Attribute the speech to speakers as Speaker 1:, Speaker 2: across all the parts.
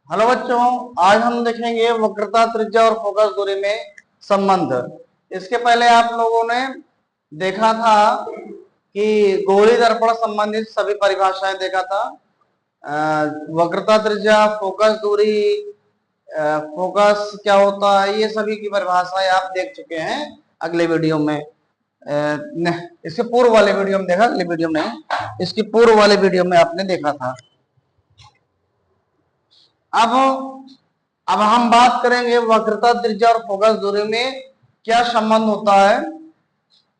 Speaker 1: Hello बच्चों, आज हम देखेंगे वक्रता, त्रिज्या और फोकस दूरी में संबंध। इसके पहले आप लोगों ने देखा था कि गोली दर्पण संबंधित सभी परिभाषाएं देखा था। वक्रता, त्रिज्या, फोकस दूरी, फोकस क्या होता है, ये सभी की परिभाषाएं आप देख चुके हैं अगले वीडियो में। इसके पूर्व वाले वीडियो में देखा, अगले वीडियो में, इसकी पूर्व वाले वीडियो में आपने देखा था। अब अब हम बात करेंगे वक्रता, त्रिज्या और फोकस दूरी में क्या संबंध होता है।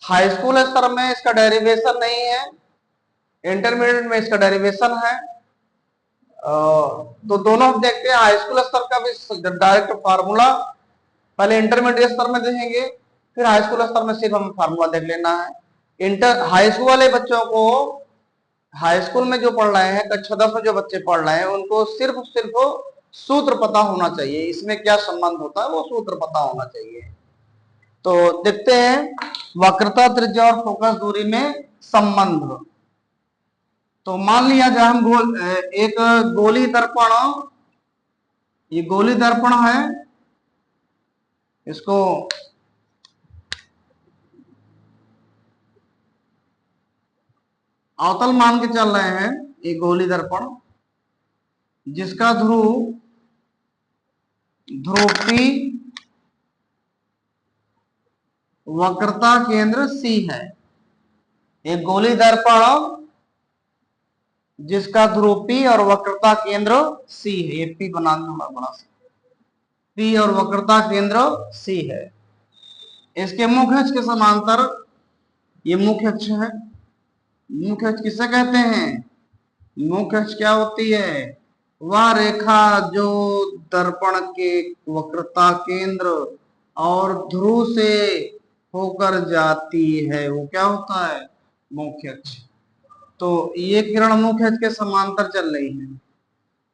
Speaker 1: हाई स्कूल स्तर में इसका डेरिवेशन नहीं है, इंटरमीडिएट में इसका डेरिवेशन है। तो दोनों हम देखते हैं। हाई स्कूल स्तर का भी डायरेक्ट फार्मूला पहले इंटरमीडिएट स्तर में देखेंगे, फिर हाई स्कूल स्तर में सिर्फ हमें फार्मूला देख लेना है। हाई स्कूल वाले बच्चों को, हाई स्कूल में जो पढ़ रहे हैं, कक्षा 10 में जो बच्चे पढ़ रहे हैं, उनको सिर्फ सूत्र पता होना चाहिए। इसमें क्या संबंध होता है वो सूत्र पता होना चाहिए। तो देखते हैं वक्रता, त्रिज्या और फोकस दूरी में संबंध। तो मान लिया जाए हम एक गोली दर्पण, ये गोली दर्पण है, इसको अवतल मान के चल रहे हैं। ये गोली दर्पण जिसका ध्रुव P वक्रता केंद्र C है। एक गोली दर्पण जिसका ध्रुव P और वक्रता केंद्र C है। ये P बना दूंगा बड़ा सा, P और वक्रता केंद्र C है। इसके मुख्य अक्ष के समांतर ये मुख्य अक्ष है। मुख्य अक्ष किसे कहते हैं? मुख्य अक्ष क्या होती है? वह रेखा जो दर्पण के वक्रता केंद्र और ध्रुव से होकर जाती है, वो क्या होता है? मुख्य अक्ष। तो ये किरण मुख्य अक्ष के समांतर चल रही है।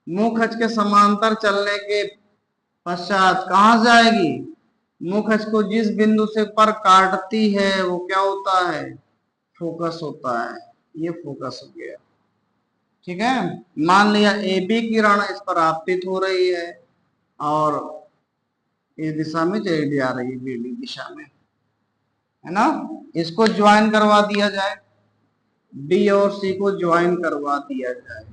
Speaker 1: मुख्य अक्ष के समांतर चलने के पश्चात कहां जाएगी? मुख्य अक्ष को जिस बिंदु से पर काटती है वो क्या होता है? फोकस होता है। ये फोकस हो गया, ठीक है। मान लिया ए बी किरण इस पर आपतित हो रही है और इस दिशा में चली आ रही है, बी दिशा में, है ना। इसको ज्वाइन करवा दिया जाए, बी और सी को ज्वाइन करवा दिया जाए,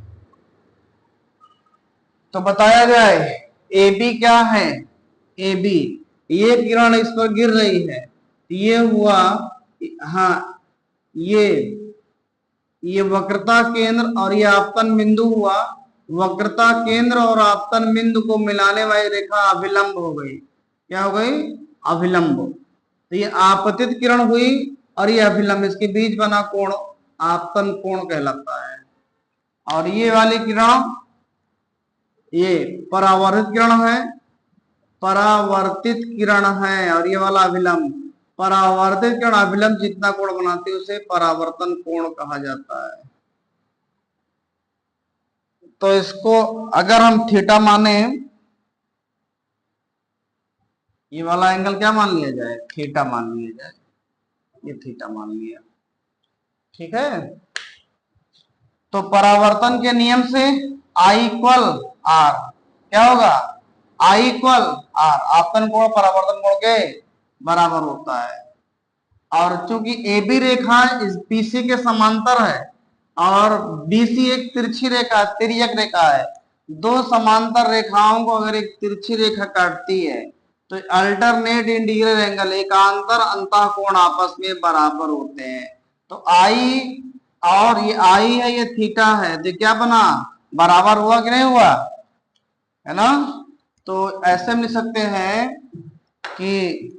Speaker 1: तो बताया जाए ए बी क्या है? ए बी, ये किरण इस पर गिर रही है, ये हुआ, हाँ, ये वक्रता केंद्र और ये आपतन बिंदु हुआ। वक्रता केंद्र और आपतन बिंदु को मिलाने वाली रेखा अभिलंब हो गई। क्या हो गई? अभिलंब। तो ये आपतित किरण हुई और ये अभिलंब, इसके बीच बना कोण आपतन कोण कहलाता है। और ये वाली किरण ये परावर्तित किरण है, परावर्तित किरण है। और ये वाला अभिलंब, परावर्तित किरण अभिलंब जितना कोण बनाती है उसे परावर्तन कोण कहा जाता है। तो इसको अगर हम थीटा माने, ये वाला एंगल क्या मान लिया जाए? थीटा मान लिया जाए। ये थीटा मान लिया, ठीक है। तो परावर्तन के नियम से आई इक्वल आर क्या होगा? आई इक्वल आर, आपतन कोण परावर्तन कोण के बराबर होता है। और चूंकि ए बी रेखा इस बीसी के समांतर है और बीसी एक तिरछी रेखा, तिर्यक रेखा है। दो समांतर रेखाओं को अगर एक तिरछी रेखा काटती है तो अल्टरनेट इंटीग्रल एंगल, एकांतर अंतः कोण आपस में बराबर होते हैं। तो आई और ये आई है, ये थीटा है, तो क्या बना? बराबर हुआ कि नहीं हुआ? है ना। तो ऐसे मिल सकते हैं कि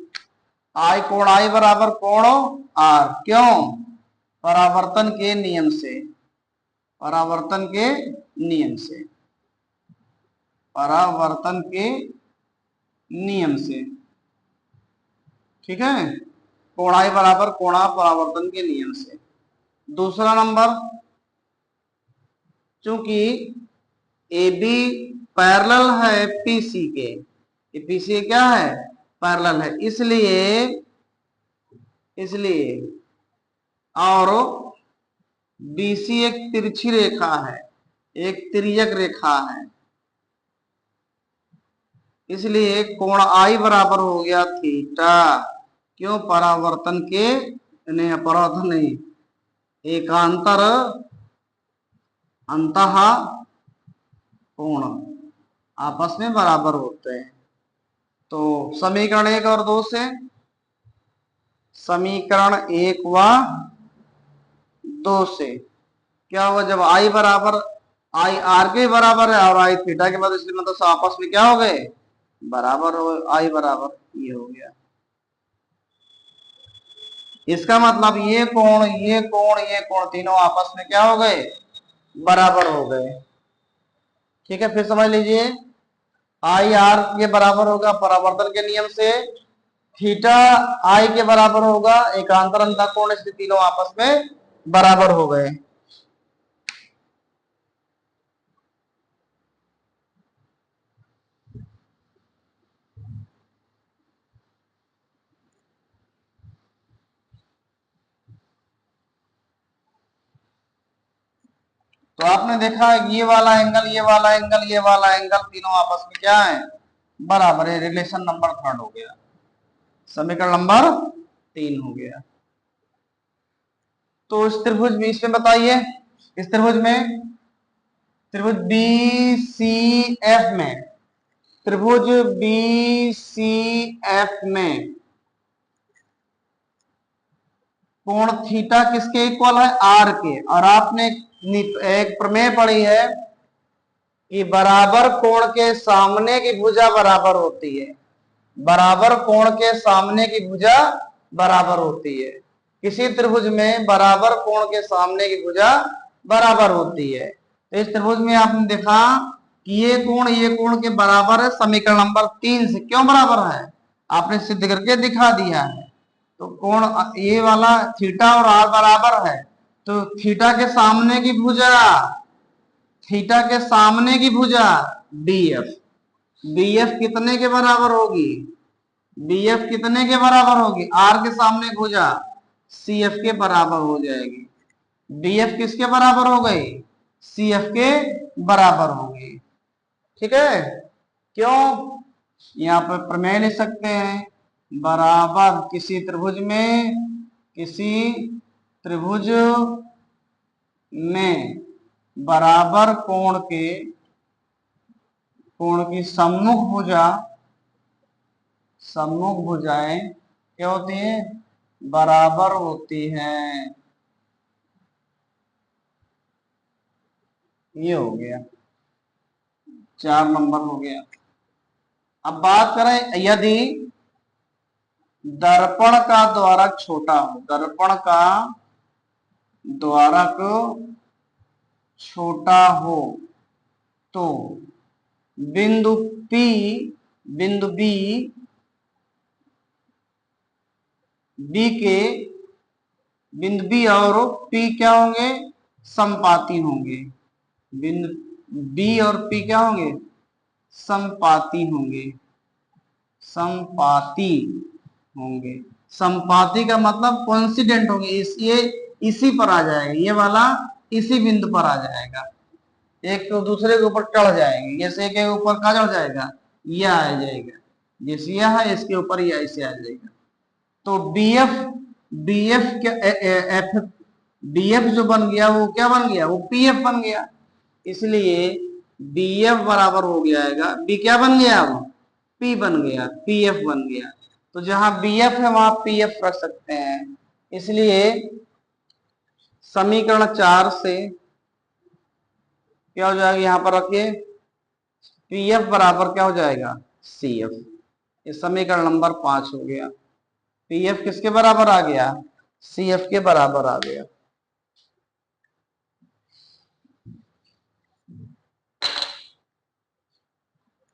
Speaker 1: आई कोण आई बराबर कोण आर, क्यों? परावर्तन के नियम से, परावर्तन के नियम से, परावर्तन के नियम से, ठीक है। कोण आई बराबर कोण आर परावर्तन के नियम से। दूसरा नंबर, चूंकि ए बी पैरेलल है पीसी के, ये पीसी क्या है? पैरेलल है, इसलिए और बीसी एक तिरछी रेखा है, एक तिर्यक रेखा है, इसलिए कोण आई बराबर हो गया थीटा। क्यों? परावर्तन के नहीं, परावर्तन नहीं, एकांतर अंतः कोण आपस में बराबर होते हैं। तो समीकरण 1 और 2 से, समीकरण 1 व 2 से क्या हुआ? जब आई बराबर, आई आर के बराबर है और आई थीटा के बाद, इसलिए मतलब आपस में क्या हो गए? बराबर हो, आई बराबर ये हो गया। इसका मतलब ये कोण, ये कोण, ये कोण तीनों आपस में क्या हो गए? बराबर हो गए। ठीक है, फिर समझ लीजिए, आई आर के बराबर होगा परावर्तन के नियम से, थीटा आई के बराबर होगा एकांतर अंतः कोण, इसलिए तीनों आपस में बराबर हो गए। तो आपने देखा ये वाला एंगल, ये वाला एंगल, ये वाला एंगल तीनों आपस में क्या है? बराबर है। रिलेशन नंबर 3 हो गया, समीकरण नंबर 3 हो गया। तो इस त्रिभुज में, इसमें बताइए, इस त्रिभुज में, त्रिभुज बी सी एफ में, त्रिभुज बी सी एफ में कोण थीटा किसके इक्वल है? आर के। और आपने एक प्रमेय पढ़ी है कि बराबर कोण के सामने की भुजा बराबर होती है। बराबर कोण के सामने की भुजा बराबर होती है। किसी त्रिभुज में बराबर कोण के सामने की भुजा बराबर होती है। तो इस त्रिभुज में आपने देखा कि ये कोण के बराबर है, समीकरण नंबर 3 से। क्यों बराबर है? आपने सिद्ध करके दिखा दिया है। तो कोण ये वाला थीटा और आर बराबर है, तो थीटा के सामने की भुजा, थीटा के सामने की भुजा बीएफ, बीएफ कितने के बराबर होगी? बीएफ कितने के बराबर होगी? आर के सामने भुजा सीएफ के बराबर हो जाएगी। बीएफ किसके बराबर हो गई? सीएफ के बराबर हो गई। ठीक है, क्यों? यहाँ पर प्रमेय लिख सकते हैं, बराबर किसी त्रिभुज में, किसी त्रिभुज में बराबर कोण की सम्मुख भुजा, सम्मुख भुजाएं क्या होती हैं? बराबर होती हैं। ये हो गया, 4 नंबर हो गया। अब बात करें, यदि दर्पण का द्वारक छोटा हो, दर्पण का द्वारक छोटा हो, तो बिंदु P, बिंदु बिंदु B और P क्या होंगे? समपाती होंगे। बिंदु B और P क्या होंगे? समपाती होंगे, समपाती होंगे। समपाती का मतलब कोइंसिडेंट होंगे, ये इसी पर आ जाएगा, ये वाला इसी बिंदु पर आ जाएगा, एक तो दूसरे के ऊपर चढ़ जाएंगे। जैसे एक के ऊपर कहाँ चढ़ जाएगा? यह आ जाएगा, जैसे यह है इसके ऊपर यह ऐसे आ जाएगा। तो बीएफ, बीएफ क्या, एफ, बीएफ जो बन गया वो क्या बन गया? वो पीएफ बन गया। इसलिए बीएफ बराबर हो जाएगा, बी क्या बन गया? अब पी बन गया, पीएफ बन गया। तो जहां बीएफ है वहां पीएफ रख सकते हैं। इसलिए समीकरण 4 से क्या हो जाएगा? यहां पर रखिए, पीएफ बराबर क्या हो जाएगा? सीएफ। ये समीकरण नंबर 5 हो गया। पीएफ किसके बराबर आ गया? सीएफ के बराबर आ गया।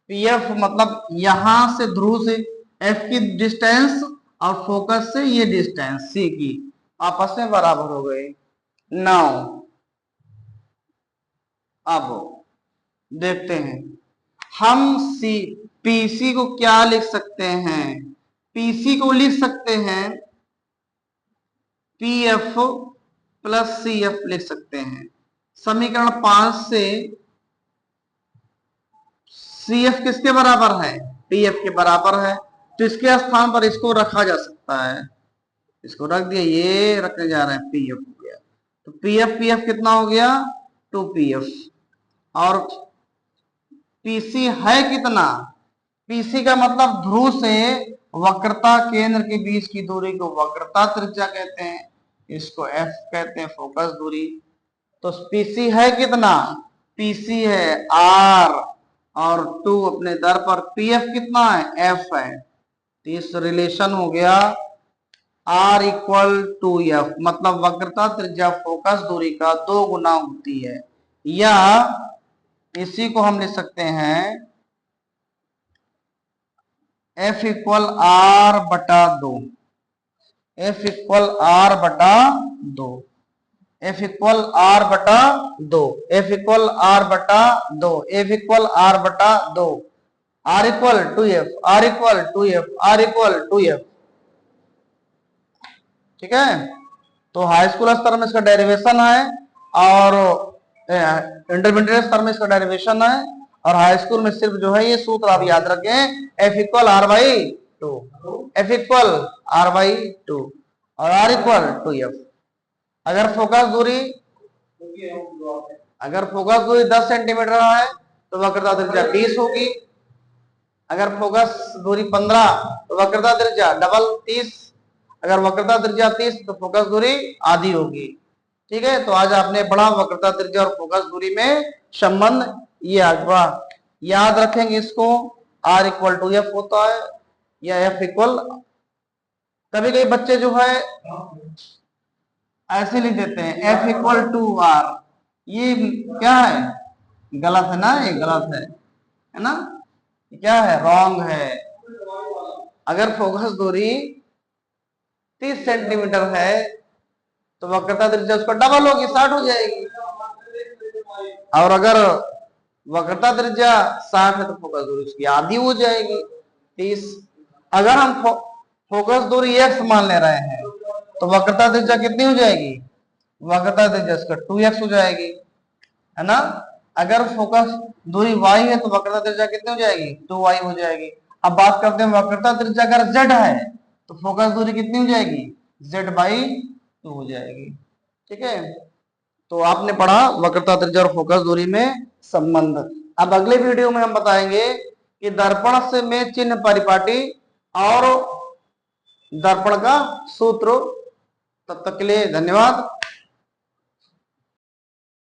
Speaker 1: पीएफ मतलब यहां से ध्रुव से एफ की डिस्टेंस और फोकस से ये डिस्टेंस सी की आपस में बराबर हो गए। नाउ अब देखते हैं हम पीसी को क्या लिख सकते हैं? पीसी को लिख सकते हैं पीएफ प्लस सीएफ लिख सकते हैं। समीकरण 5 से सीएफ किसके बराबर है? TF के बराबर है, तो इसके स्थान पर इसको रखा जा सकता है, इसको रख दिया, ये रखने जा रहे हैं, PF हो गया, तो PF कितना हो गया 2PF। और PC है कितना, PC का मतलब ध्रुव से वक्रता केंद्र के बीच की दूरी को वक्रता त्रिज्या कहते हैं, इसको F कहते हैं, फोकस दूरी। तो PC है कितना, PC है R और 2 अपने दर पर, PF कितना है, F है। तो इस रिलेशन हो गया R इक्वल टू F, मतलब वक्रता त्रिज्या फोकस दूरी का 2 गुना होती है, या इसी को हम लिख सकते हैं F इक्वल R बटा 2, F इक्वल R बटा 2, F इक्वल R बटा 2, F इक्वल R बटा 2, F इक्वल R बटा 2, R equal 2F, R equal 2F, R equal 2F। ठीक है, तो हाई स्कूल स्तर में इसका डेरिवेशन है और इंटरमीडिएट स्तर में इसका डेरिवेशन है, और हाई स्कूल में सिर्फ जो है ये सूत्र आप याद रखें, F equal R by 2, F equal R by 2 और R इक्वल 2F। अगर फोकस दूरी 10 सेंटीमीटर है तो वक्रता त्रिज्या 20 होगी, अगर फोकस दूरी 15 तो वक्रता त्रिज्या डबल 30, अगर वक्रता त्रिज्या 30 तो फोकस दूरी आधी होगी। ठीक है, तो आज आपने पढ़ा वक्रता त्रिज्या और फोकस दूरी में संबंध, ये आगवा याद रखेंगे इसको, R इक्वल टू F होता है या F इक्वल, कभी कभी बच्चे जो है ऐसे लिख देते हैं F इक्वल टू R, ये क्या है, गलत है ना, ये गलत है ना, क्या है, रॉन्ग है। अगर फोकस दूरी 30 सेंटीमीटर है तो वक्रता त्रिज्या उसका डबल होगी, 60 हो जाएगी, और अगर वक्रता त्रिज्या 60 है तो फोकस दूरी उसकी आधी हो जाएगी, 30। अगर हम फोकस दूरी x मान ले रहे हैं तो वक्रता त्रिज्या कितनी हो जाएगी, वक्रता त्रिज्या इसका 2x हो जाएगी, है ना। अगर फोकस दूरी y है तो वक्रता त्रिज्या कितनी हो जाएगी, 2y हो जाएगी। अब बात करते हैं वक्रता त्रिज्या अगर z है तो फोकस दूरी कितनी हो जाएगी, z बाई 2 हो जाएगी। ठीक है, तो आपने पढ़ा वक्रता त्रिज्या और फोकस दूरी में संबंध। अब अगले वीडियो में हम बताएंगे कि दर्पण से में चिन्ह परिपाटी और दर्पण का सूत्र। तब तक के लिए धन्यवाद।